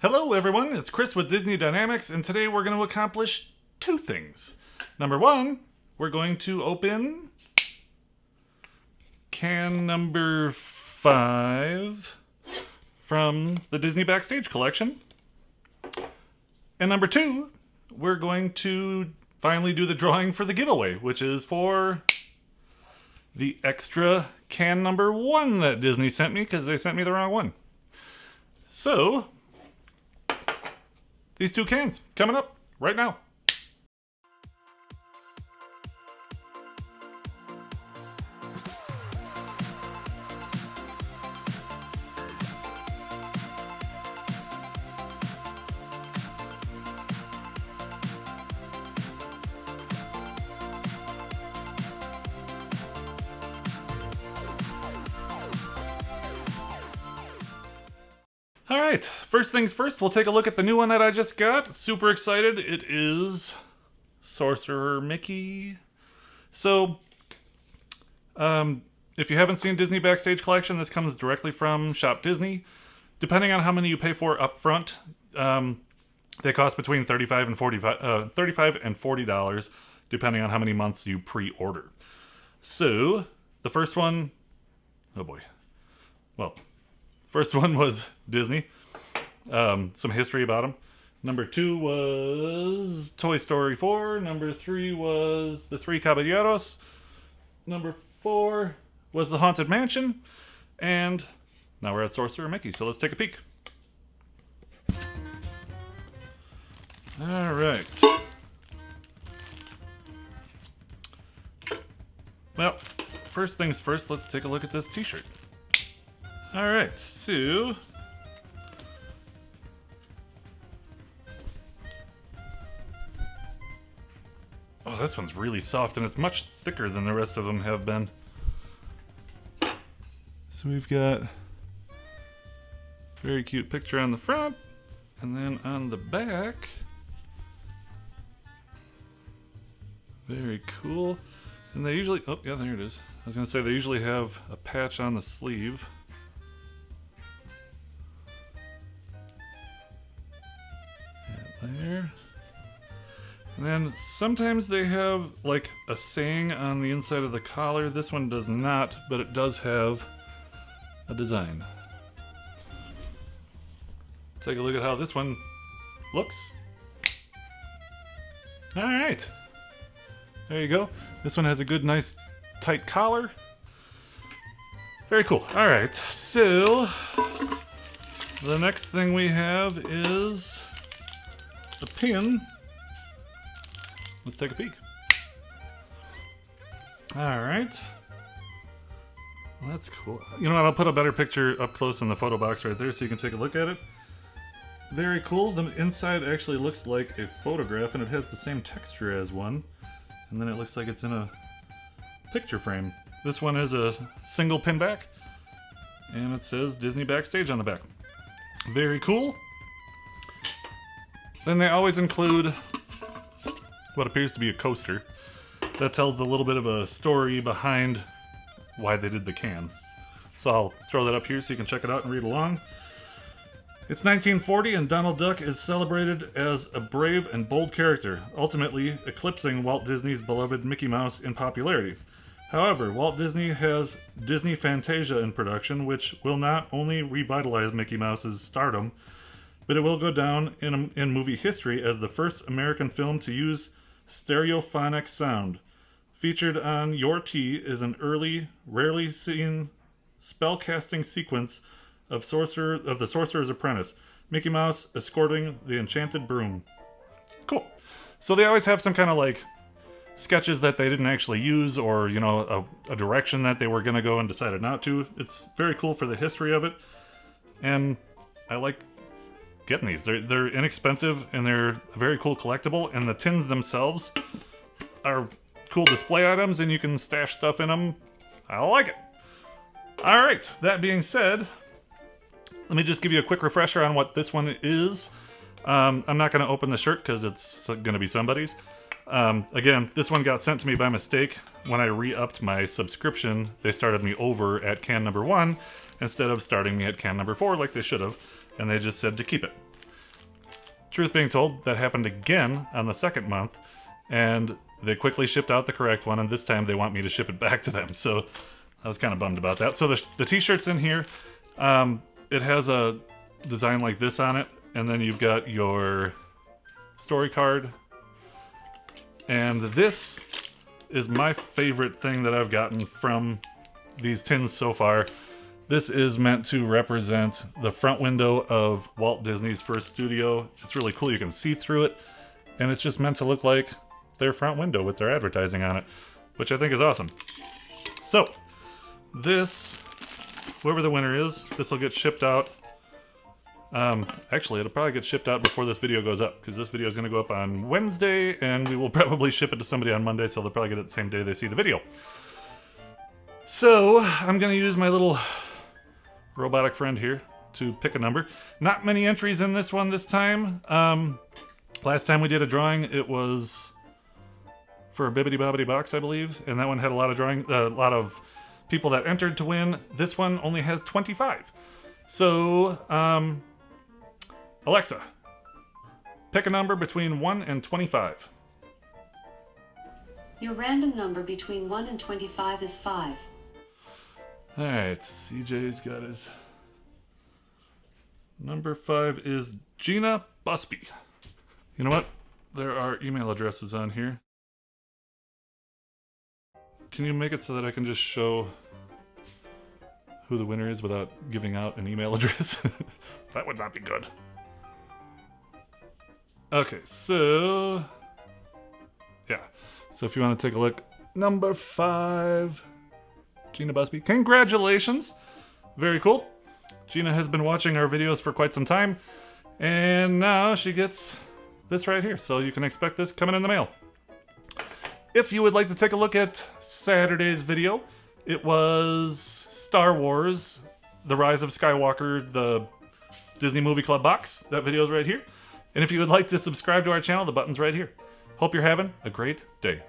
Hello everyone, it's Chris with Disney Dynamicks, and today we're going to accomplish two things. Number one, we're going to open can number 5 from the Disney Backstage Collection. And number 2, we're going to finally do the drawing for the giveaway, which is for the extra can number 1 that Disney sent me because they sent me the wrong one. So, these two cans coming up right now. Alright, first things first, we'll take a look at the new one that I just got. Super excited. It is Sorcerer Mickey. So, if you haven't seen Disney Backstage Collection, this comes directly from Shop Disney. Depending on how many you pay for up front, they cost between $35 and $40, depending on how many months you pre-order. So, the first one, oh boy, well, first one was Disney. Some history about them. Number 2 was Toy Story 4. Number 3 was The Three Caballeros. Number 4 was The Haunted Mansion. And now we're at Sorcerer Mickey, so let's take a peek. Alright. Well, first things first, let's take a look at this t-shirt. Alright, so oh, this one's really soft and it's much thicker than the rest of them have been. So we've got a very cute picture on the front, and then on the back, very cool. And they usually, oh yeah, there it is. I was gonna say they usually have a patch on the sleeve. There. And then sometimes they have like a saying on the inside of the collar. This one does not, but it does have a design. Take a look at how this one looks. Alright. There you go. This one has a good, nice, tight collar. Very cool. Alright, so the next thing we have is the pin. Let's take a peek. Alright. Well, that's cool. You know what? I'll put a better picture up close in the photo box right there so you can take a look at it. Very cool. The inside actually looks like a photograph and it has the same texture as one. And then it looks like it's in a picture frame. This one is a single pin back. And it says Disney Backstage on the back. Very cool. Then they always include what appears to be a coaster that tells the little bit of a story behind why they did the can. So I'll throw that up here so you can check it out and read along. It's 1940 and Donald Duck is celebrated as a brave and bold character, ultimately eclipsing Walt Disney's beloved Mickey Mouse in popularity. However, Walt Disney has Disney Fantasia in production, which will not only revitalize Mickey Mouse's stardom, but it will go down in movie history as the first American film to use stereophonic sound. Featured on Your Tea is an early, rarely seen spell-casting sequence of the Sorcerer's Apprentice, Mickey Mouse escorting the enchanted broom. Cool. So they always have some kind of like sketches that they didn't actually use, or you know, a direction that they were going to go and decided not to. It's very cool for the history of it, and I like getting these. They're inexpensive and they're a very cool collectible, and the tins themselves are cool display items and you can stash stuff in them. I like it. Alright, that being said, let me just give you a quick refresher on what this one is. I'm not going to open the shirt because it's going to be somebody's. Again, this one got sent to me by mistake. When I re-upped my subscription, they started me over at can number 1 instead of starting me at can number 4 like they should have, and they just said to keep it. Truth being told, that happened again on the second month, and they quickly shipped out the correct one, and this time they want me to ship it back to them, so I was kind of bummed about that. So the t-shirt's in here. It has a design like this on it, and then you've got your story card, and this is my favorite thing that I've gotten from these tins so far. This is meant to represent the front window of Walt Disney's first studio. It's really cool, you can see through it, and it's just meant to look like their front window with their advertising on it, which I think is awesome. So, this, whoever the winner is, this will get shipped out. Actually, it'll probably get shipped out before this video goes up, because this video is going to go up on Wednesday, and we will probably ship it to somebody on Monday, so they'll probably get it the same day they see the video. So, I'm going to use my little robotic friend here to pick a number. Not many entries in this one this time. Last time we did a drawing, it was for a Bibbidi Bobbidi box, I believe, and that one had a lot of people that entered to win. This one only has 25. So, Alexa, pick a number between 1 and 25. Your random number between 1 and 25 is 5. Alright, CJ's got his... Number 5 is Gina Busby. You know what? There are email addresses on here. Can you make it so that I can just show who the winner is without giving out an email address? That would not be good. Okay, so... yeah. So if you want to take a look, number 5... Gina Busby. Congratulations! Very cool. Gina has been watching our videos for quite some time, and now she gets this right here, so you can expect this coming in the mail. If you would like to take a look at Saturday's video, it was Star Wars, The Rise of Skywalker, the Disney Movie Club box. That video is right here. And if you would like to subscribe to our channel, the button's right here. Hope you're having a great day.